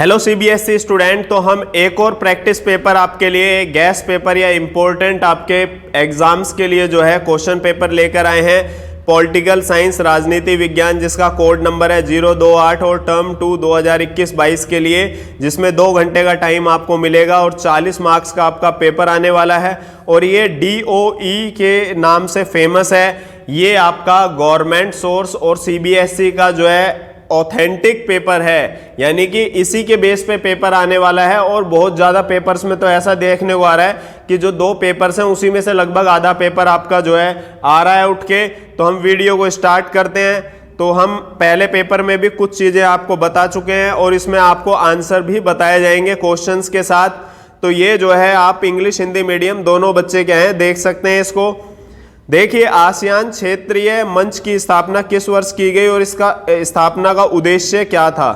Hello CBSE student, तो हम एक और प्रैक्टिस पेपर आपके लिए गैस पेपर या इम्पोर्टेंट आपके एग्जाम्स के लिए जो है क्वेश्चन पेपर लेकर आए हैं। पॉलिटिकल साइंस राजनीति विज्ञान, जिसका कोड नंबर है 028 और टर्म 2 2021-22 के लिए, जिसमें 2 घंटे का टाइम आपको मिलेगा और 40 मार्क्स का आपका पेपर आने वाला है। और ये DOE के नाम से फेमस है। ये आपका गवर्नमेंट सोर्स और सीबीएसई का जो है ऑथेंटिक पेपर है, यानी कि इसी के बेस पे पेपर आने वाला है। और बहुत ज़्यादा पेपर्स में तो ऐसा देखने को आ रहा है कि जो 2 पेपर्स हैं उसी में से लगभग आधा पेपर आपका जो है आ रहा है उठ के। तो हम वीडियो को स्टार्ट करते हैं। तो हम पहले पेपर में भी कुछ चीज़ें आपको बता चुके हैं और इसमें आपको आंसर भी बताए जाएंगे क्वेश्चंस के साथ। तो ये जो है आप इंग्लिश हिंदी मीडियम दोनों बच्चे के हैं, देख सकते हैं इसको। देखिए, आसियान क्षेत्रीय मंच की स्थापना किस वर्ष की गई और इसका स्थापना का उद्देश्य क्या था।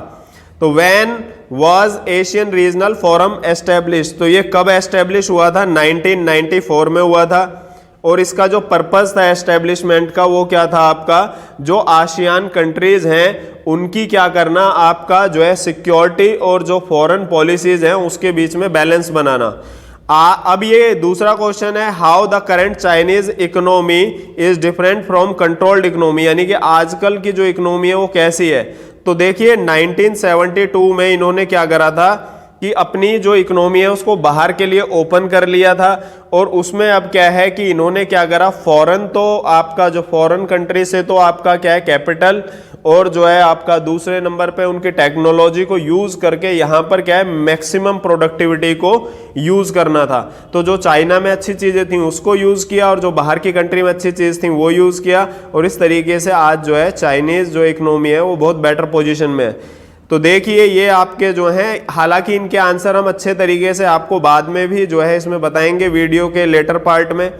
तो when was Asian regional forum establish, तो ये कब एस्टेब्लिश हुआ था? 1994 में हुआ था। और इसका जो पर्पस था एस्टेब्लिशमेंट का वो क्या था आपका? जो आसियान कंट्रीज हैं उनकी क्या करना, आपका जो है सिक्योरिटी और जो फॉरेन पॉलिसीज हैं उसके बीच में बैलेंस बनाना। अब ये दूसरा क्वेश्चन है, how the current Chinese economy is different from controlled economy, यानी कि आजकल की जो इकोनॉमी है वो कैसी है। तो देखिए 1972 में इन्होंने क्या करा था कि अपनी जो इकोनॉमी है उसको बाहर के लिए ओपन कर लिया था। और उसमें अब क्या है कि इन्होंने क्या करा, फॉरेन, तो आपका जो फॉरेन कंट्री से तो आपका क्या है कैपिटल, और जो है आपका दूसरे नंबर पे उनकी टेक्नोलॉजी को यूज करके यहाँ पर क्या है मैक्सिमम प्रोडक्टिविटी को यूज करना था। तो जो चाइना में अच्छी चीजें थी उसको यूज किया और जो बाहर की कंट्री में अच्छी चीज थी वो यूज किया। और इस तरीके से आज जो है चाइनीज जो इकोनॉमी है वो बहुत बेटर पोजीशन में है। तो देखिए ये आपके जो हैं, हालांकि इनके आंसर हम अच्छे तरीके से आपको बाद में भी जो है इसमें बताएंगे वीडियो के लेटर पार्ट में।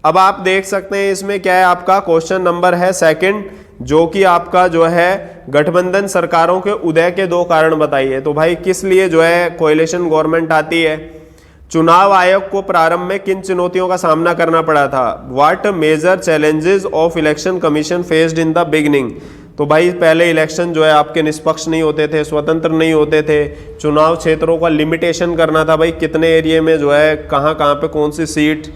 अब आप देख सकते हैं इसमें क्या है, आपका क्वेश्चन नंबर है 2, जो कि आपका जो है गठबंधन सरकारों के उदय के 2 कारण बताइए। तो भाई किस लिए जो है कोएलिशन गवर्नमेंट आती है? चुनाव आयोग को प्रारंभ में किन चुनौतियों का सामना करना पड़ा था? What major challenges of election commission faced in the beginning. तो भाई पहले इलेक्शन जो है आपके निष्पक्ष नहीं होते थे, स्वतंत्र नहीं होते थे। चुनाव क्षेत्रों का लिमिटेशन करना था, भाई कितने एरिया में जो है कहाँ कहाँ पे कौन सी सीट।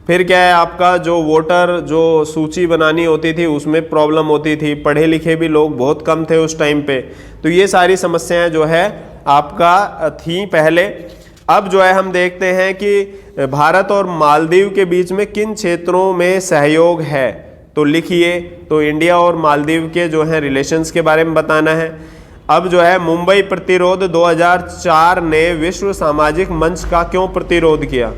फिर क्या है आपका जो वोटर जो सूची बनानी होती थी उसमें प्रॉब्लम होती थी, पढ़े लिखे भी लोग बहुत कम थे उस टाइम पे। तो ये सारी समस्याएं जो है आपका थी पहले। अब जो है हम देखते हैं कि भारत और मालदीव के बीच में किन क्षेत्रों में सहयोग है। तो लिखिए, तो इंडिया और मालदीव के जो है रिलेशंस के बारे में बताना है। अब जो है मुंबई प्रतिरोध 2004 ने विश्व सामाजिक मंच का क्यों प्रतिरोध किया,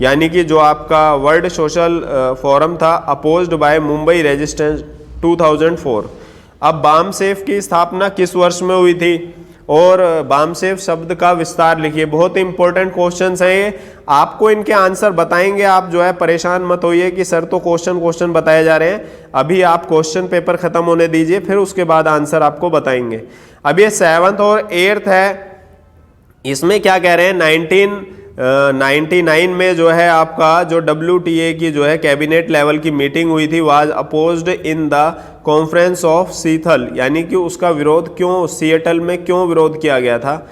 यानी कि जो आपका वर्ल्ड सोशल फोरम था, अपोज्ड बाय मुंबई रेजिस्टेंस 2004। अब बामसेफ की स्थापना किस वर्ष में हुई थी और बामसेफ शब्द का विस्तार लिखिए। बहुत इंपॉर्टेंट क्वेश्चंस हैं ये, आपको इनके आंसर बताएंगे। आप जो है परेशान मत होइए कि सर तो क्वेश्चन बताए जा रहे हैं। अभी आप क्वेश्चन पेपर खत्म होने दीजिए, फिर उसके बाद आंसर आपको बताएंगे। अब ये 7th और 8th है, इसमें क्या कह रहे हैं, 1999 में जो है आपका जो WTA की जो है कैबिनेट लेवल की मीटिंग हुई थी, was opposed in the conference of Seattle, यानी कि उसका विरोध क्यों, सिएटल में क्यों विरोध किया गया था।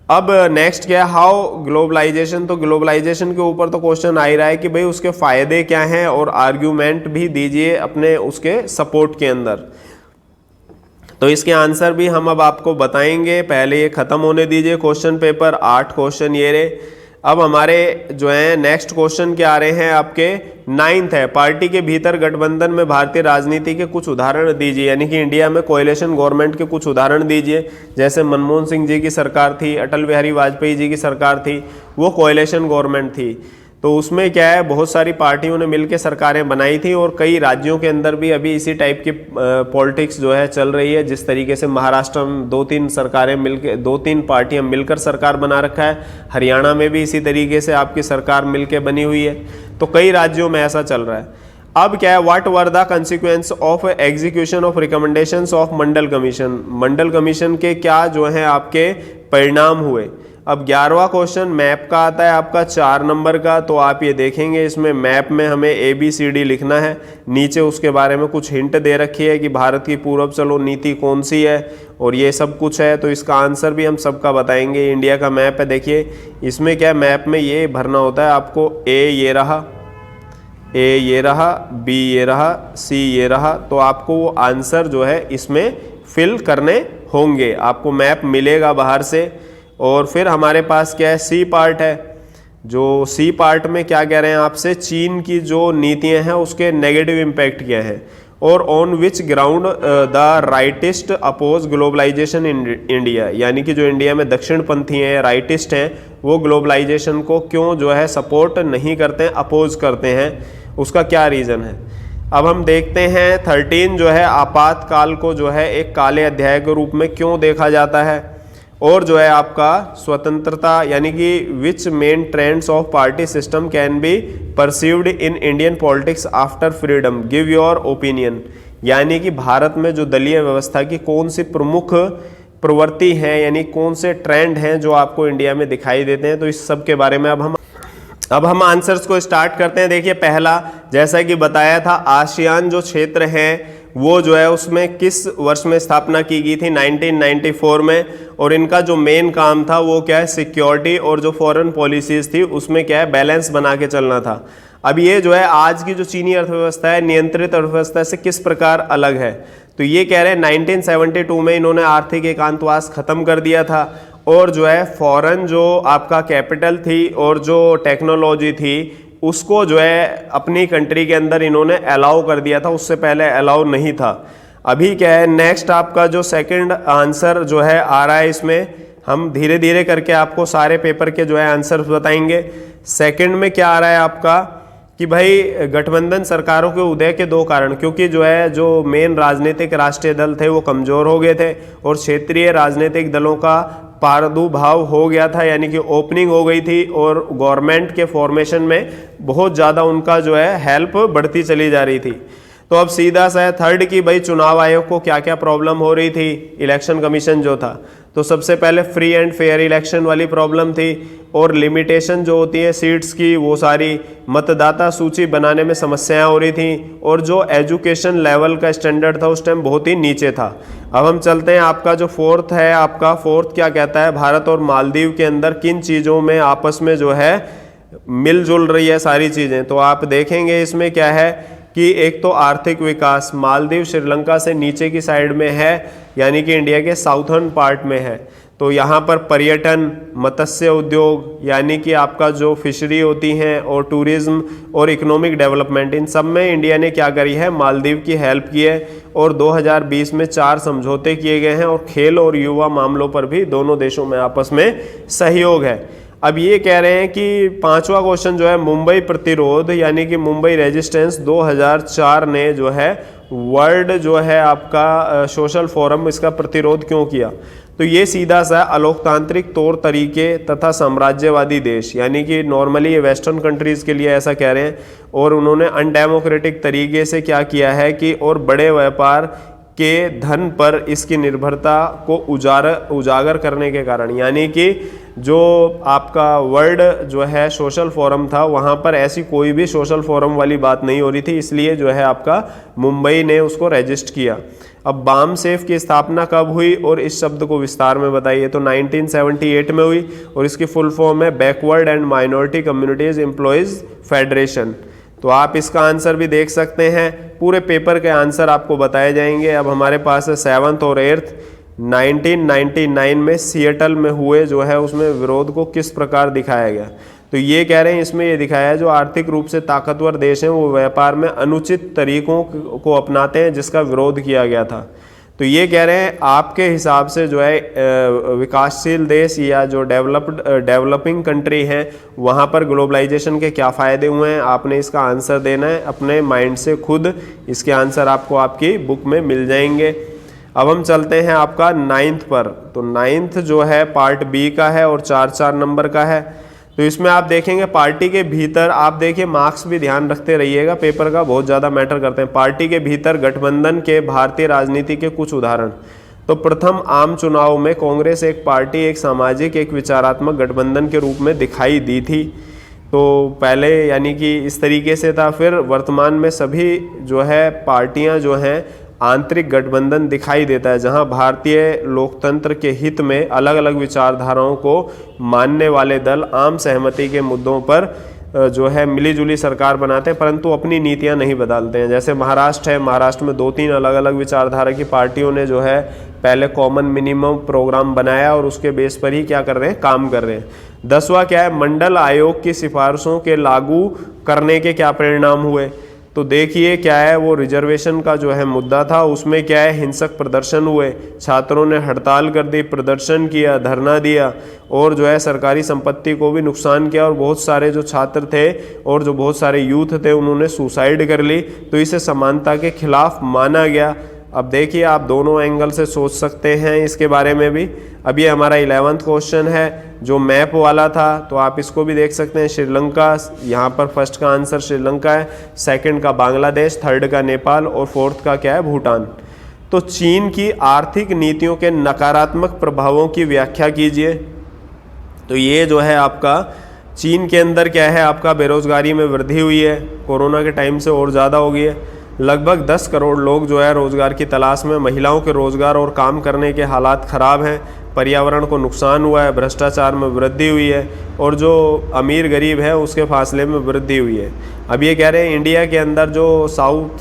अब नेक्स्ट क्या है, हाउ ग्लोबलाइजेशन। तो ग्लोबलाइजेशन के ऊपर तो क्वेश्चन आ ही रहा है कि भाई उसके फायदे क्या हैं और आर्ग्यूमेंट भी दीजिए अपने उसके सपोर्ट के अंदर। तो इसके आंसर भी हम अब आपको बताएंगे, पहले ये खत्म होने दीजिए क्वेश्चन पेपर। 8 क्वेश्चन ये रहे। अब हमारे जो है नेक्स्ट क्वेश्चन क्या आ रहे हैं आपके 9th है, पार्टी के भीतर गठबंधन में भारतीय राजनीति के कुछ उदाहरण दीजिए, यानी कि इंडिया में कोएलिशन गवर्नमेंट के कुछ उदाहरण दीजिए। जैसे मनमोहन सिंह जी की सरकार थी, अटल बिहारी वाजपेयी जी की सरकार थी, वो कोएलिशन गवर्नमेंट थी। तो उसमें क्या है, बहुत सारी पार्टियों ने मिलकर सरकारें बनाई थी और कई राज्यों के अंदर भी अभी इसी टाइप की पॉलिटिक्स जो है चल रही है। जिस तरीके से महाराष्ट्र में 2-3 सरकारें मिलकर, 2-3 पार्टियां मिलकर सरकार बना रखा है, हरियाणा में भी इसी तरीके से आपकी सरकार मिलकर बनी हुई है। तो कई राज्यों में ऐसा चल रहा है। अब क्या है, what were the consequence of execution of recommendations of Mandal commission. Mandal commission के क्या जो है आपके परिणाम हुए। अब 11वां क्वेश्चन मैप का आता है आपका 4 नंबर का। तो आप ये देखेंगे इसमें मैप में हमें ABCD लिखना है, नीचे उसके बारे में कुछ हिंट दे रखी है कि भारत की पूर्व चलो नीति कौन सी है और ये सब कुछ है। तो इसका आंसर भी हम सबका बताएंगे। इंडिया का मैप है, देखिए इसमें क्या मैप में ये भरना होता है आपको, A ये रहा, A ये रहा, B ये रहा, C ये रहा। तो आपको वो आंसर जो है इसमें फिल करने होंगे, आपको मैप मिलेगा बाहर से। और फिर हमारे पास क्या है, सी पार्ट है। जो सी पार्ट में क्या कह रहे हैं आपसे, चीन की जो नीतियां हैं उसके नेगेटिव इम्पैक्ट क्या है, और on which ground the rightist oppose globalisation in India, यानी कि जो इंडिया में दक्षिणपंथी हैं, राइटिस्ट हैं, वो ग्लोबलाइजेशन को क्यों जो है सपोर्ट नहीं करते हैं, अपोज करते हैं, उसका क्या रीज़न है। अब हम देखते हैं 13 जो है आपातकाल को जो है एक काले अध्याय के रूप में क्यों देखा जाता है, और जो है आपका स्वतंत्रता यानी कि which main trends of party system can be perceived in Indian politics after freedom, give your opinion, यानी कि भारत में जो दलीय व्यवस्था की कौन सी प्रमुख प्रवृत्ति है, यानी कौन से ट्रेंड हैं जो आपको इंडिया में दिखाई देते हैं। तो इस सब के बारे में अब हम आंसर्स को स्टार्ट करते हैं। देखिए पहला, जैसा कि बताया था, आसियान जो क्षेत्र है वो जो है उसमें किस वर्ष में स्थापना की गई थी, 1994 में, और इनका जो मेन काम था वो क्या है, सिक्योरिटी और जो फॉरेन पॉलिसीज थी उसमें क्या है, बैलेंस बना के चलना था। अब ये जो है आज की जो चीनी अर्थव्यवस्था है नियंत्रित अर्थव्यवस्था से किस प्रकार अलग है, तो ये कह रहे हैं 1972 में इन्होंने आर्थिक एकांतवास खत्म कर दिया था, और जो है फॉरेन जो आपका कैपिटल थी और जो टेक्नोलॉजी थी उसको जो है अपनी कंट्री के अंदर इन्होंने अलाउ कर दिया था, उससे पहले अलाउ नहीं था। अभी क्या है, नेक्स्ट आपका जो सेकंड आंसर जो है आ रहा है, इसमें हम धीरे धीरे करके आपको सारे पेपर के जो है आंसर्स बताएंगे। सेकंड में क्या आ रहा है आपका कि भाई गठबंधन सरकारों के उदय के 2 कारण, क्योंकि जो है जो मेन राजनीतिक राष्ट्रीय दल थे वो कमज़ोर हो गए थे और क्षेत्रीय राजनीतिक दलों का प्रादुर्भाव हो गया था, यानी कि ओपनिंग हो गई थी और गवर्नमेंट के फॉर्मेशन में बहुत ज़्यादा उनका जो है हेल्प बढ़ती चली जा रही थी। तो अब सीधा सा है थर्ड की भाई चुनाव आयोग को क्या क्या प्रॉब्लम हो रही थी, इलेक्शन कमीशन जो था, तो सबसे पहले फ्री एंड फेयर इलेक्शन वाली प्रॉब्लम थी, और लिमिटेशन जो होती है सीट्स की वो सारी, मतदाता सूची बनाने में समस्याएं हो रही थी, और जो एजुकेशन लेवल का स्टैंडर्ड था उस टाइम बहुत ही नीचे था। अब हम चलते हैं, आपका जो फोर्थ है, आपका फोर्थ क्या कहता है, भारत और मालदीव के अंदर किन चीज़ों में आपस में जो है मिलजुल रही है सारी चीज़ें। तो आप देखेंगे इसमें क्या है कि एक तो आर्थिक विकास, मालदीव श्रीलंका से नीचे की साइड में है, यानी कि इंडिया के साउथर्न पार्ट में है, तो यहाँ पर पर्यटन, मत्स्य उद्योग, यानी कि आपका जो फिशरी होती हैं, और टूरिज्म और इकोनॉमिक डेवलपमेंट, इन सब में इंडिया ने क्या करी है, मालदीव की हेल्प की है। और 2020 में 4 समझौते किए गए हैं, और खेल और युवा मामलों पर भी दोनों देशों में आपस में सहयोग है। अब ये कह रहे हैं कि 5वां क्वेश्चन जो है, मुंबई प्रतिरोध यानी कि मुंबई रेजिस्टेंस 2004 ने जो है वर्ल्ड जो है आपका सोशल फोरम, इसका प्रतिरोध क्यों किया, तो ये सीधा सा अलोकतांत्रिक तौर तरीके तथा साम्राज्यवादी देश, यानी कि नॉर्मली ये वेस्टर्न कंट्रीज़ के लिए ऐसा कह रहे हैं, और उन्होंने अनडेमोक्रेटिक तरीके से क्या किया है कि और बड़े व्यापार के धन पर इसकी निर्भरता को उजागर करने के कारण, यानी कि जो आपका वर्ल्ड जो है सोशल फोरम था वहाँ पर ऐसी कोई भी सोशल फोरम वाली बात नहीं हो रही थी, इसलिए जो है आपका मुंबई ने उसको रजिस्ट किया। अब बाम सेफ की स्थापना कब हुई और इस शब्द को विस्तार में बताइए, तो 1978 में हुई, और इसकी फुल फॉर्म है backward and minority communities employees federation. तो आप इसका आंसर भी देख सकते हैं, पूरे पेपर के आंसर आपको बताए जाएंगे। अब हमारे पास है 7th और 8th। 1999 में सिएटल में हुए जो है उसमें विरोध को किस प्रकार दिखाया गया, तो ये कह रहे हैं इसमें ये दिखाया है जो आर्थिक रूप से ताकतवर देश हैं वो व्यापार में अनुचित तरीकों को अपनाते हैं, जिसका विरोध किया गया था। तो ये कह रहे हैं आपके हिसाब से जो है विकासशील देश या जो डेवलपिंग कंट्री हैं वहाँ पर ग्लोबलाइजेशन के क्या फ़ायदे हुए हैं, आपने इसका आंसर देना है अपने माइंड से खुद। इसके आंसर आपको आपकी बुक में मिल जाएंगे। अब हम चलते हैं आपका 9th पर। तो 9th जो है पार्ट बी का है और 4-4 नंबर का है। तो इसमें आप देखेंगे पार्टी के भीतर, आप देखिए मार्क्स भी ध्यान रखते रहिएगा, पेपर का बहुत ज़्यादा मैटर करते हैं। पार्टी के भीतर गठबंधन के भारतीय राजनीति के कुछ उदाहरण। तो प्रथम आम चुनाव में कांग्रेस एक पार्टी, एक सामाजिक, एक विचारात्मक गठबंधन के रूप में दिखाई दी थी। तो पहले यानी कि इस तरीके से था, फिर वर्तमान में सभी जो है पार्टियां जो हैं आंतरिक गठबंधन दिखाई देता है, जहां भारतीय लोकतंत्र के हित में अलग अलग विचारधाराओं को मानने वाले दल आम सहमति के मुद्दों पर जो है मिलीजुली सरकार बनाते हैं, परंतु अपनी नीतियां नहीं बदलते हैं। जैसे महाराष्ट्र है, महाराष्ट्र में 2-3 अलग अलग विचारधारा की पार्टियों ने जो है पहले कॉमन मिनिमम प्रोग्राम बनाया और उसके बेस पर ही क्या कर रहे हैं, काम कर रहे हैं। 10वां क्या है, मंडल आयोग की सिफारिशों के लागू करने के क्या परिणाम हुए। तो देखिए क्या है, वो रिजर्वेशन का जो है मुद्दा था, उसमें क्या है हिंसक प्रदर्शन हुए, छात्रों ने हड़ताल कर दी, प्रदर्शन किया, धरना दिया और जो है सरकारी संपत्ति को भी नुकसान किया और बहुत सारे जो छात्र थे और जो बहुत सारे यूथ थे उन्होंने सुसाइड कर ली। तो इसे समानता के खिलाफ माना गया। अब देखिए आप दोनों एंगल से सोच सकते हैं इसके बारे में भी। अब ये हमारा 11वां क्वेश्चन है जो मैप वाला था, तो आप इसको भी देख सकते हैं। श्रीलंका, यहाँ पर फर्स्ट का आंसर श्रीलंका है, सेकंड का बांग्लादेश, थर्ड का नेपाल और फोर्थ का क्या है, भूटान। तो चीन की आर्थिक नीतियों के नकारात्मक प्रभावों की व्याख्या कीजिए। तो ये जो है आपका चीन के अंदर क्या है, आपका बेरोजगारी में वृद्धि हुई है, कोरोना के टाइम से और ज़्यादा हो गई है। लगभग 10 करोड़ लोग जो है रोजगार की तलाश में, महिलाओं के रोजगार और काम करने के हालात ख़राब हैं, पर्यावरण को नुकसान हुआ है, भ्रष्टाचार में वृद्धि हुई है और जो अमीर गरीब है उसके फासले में वृद्धि हुई है। अब ये कह रहे हैं इंडिया के अंदर जो साउथ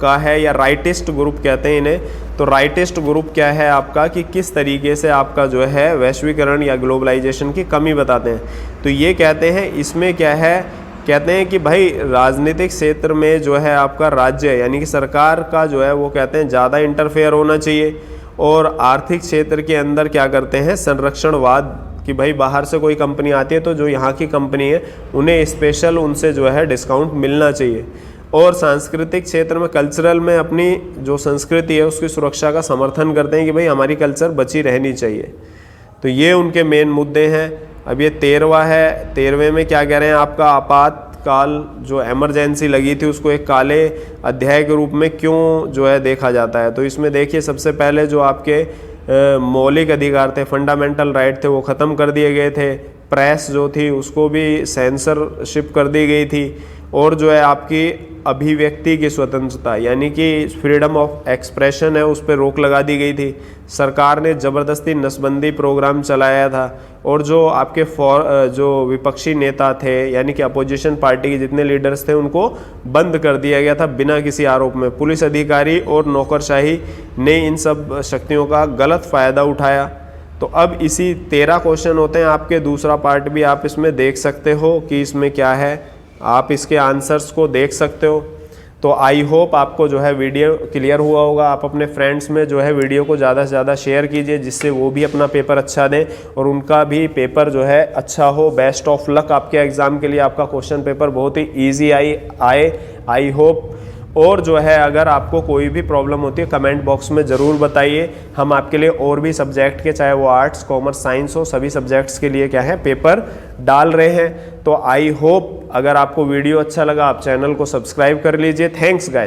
का है या राइटिस्ट ग्रुप कहते हैं इन्हें, तो राइटिस्ट ग्रुप क्या है आपका कि किस तरीके से आपका जो है वैश्वीकरण या ग्लोबलाइजेशन की कमी बताते हैं। तो ये कहते हैं इसमें क्या है, कहते हैं कि भाई राजनीतिक क्षेत्र में जो है आपका राज्य यानी कि सरकार का जो है वो कहते हैं ज़्यादा इंटरफेयर होना चाहिए और आर्थिक क्षेत्र के अंदर क्या करते हैं संरक्षणवाद कि भाई बाहर से कोई कंपनी आती है तो जो यहाँ की कंपनी है उन्हें स्पेशल उनसे जो है डिस्काउंट मिलना चाहिए। और सांस्कृतिक क्षेत्र में, कल्चरल में अपनी जो संस्कृति है उसकी सुरक्षा का समर्थन करते हैं कि भाई हमारी कल्चर बची रहनी चाहिए। तो ये उनके मेन मुद्दे हैं। अब ये 13वां है, 13वें में क्या कह रहे हैं, आपका आपातकाल जो इमरजेंसी लगी थी उसको एक काले अध्याय के रूप में क्यों जो है देखा जाता है। तो इसमें देखिए सबसे पहले जो आपके मौलिक अधिकार थे, फंडामेंटल राइट थे, वो ख़त्म कर दिए गए थे। प्रेस जो थी उसको भी सेंसरशिप कर दी गई थी और जो है आपकी अभिव्यक्ति की स्वतंत्रता यानी कि फ्रीडम ऑफ एक्सप्रेशन है उस पर रोक लगा दी गई थी। सरकार ने ज़बरदस्ती नसबंदी प्रोग्राम चलाया था और जो आपके जो विपक्षी नेता थे यानी कि अपोजिशन पार्टी के जितने लीडर्स थे उनको बंद कर दिया गया था बिना किसी आरोप में। पुलिस अधिकारी और नौकरशाही ने इन सब शक्तियों का गलत फ़ायदा उठाया। तो अब इसी 13 क्वेश्चन होते हैं आपके, दूसरा पार्ट भी आप इसमें देख सकते हो कि इसमें क्या है, आप इसके आंसर्स को देख सकते हो। तो आई होप आपको जो है वीडियो क्लियर हुआ होगा। आप अपने फ्रेंड्स में जो है वीडियो को ज़्यादा से ज़्यादा शेयर कीजिए जिससे वो भी अपना पेपर अच्छा दें और उनका भी पेपर जो है अच्छा हो। बेस्ट ऑफ लक आपके एग्ज़ाम के लिए। आपका क्वेश्चन पेपर बहुत ही ईजी आए आई होप। और जो है अगर आपको कोई भी प्रॉब्लम होती है कमेंट बॉक्स में ज़रूर बताइए। हम आपके लिए और भी सब्जेक्ट के, चाहे वो आर्ट्स कॉमर्स साइंस हो, सभी सब्जेक्ट्स के लिए क्या है पेपर डाल रहे हैं। तो आई होप अगर आपको वीडियो अच्छा लगा आप चैनल को सब्सक्राइब कर लीजिए। Thanks guys.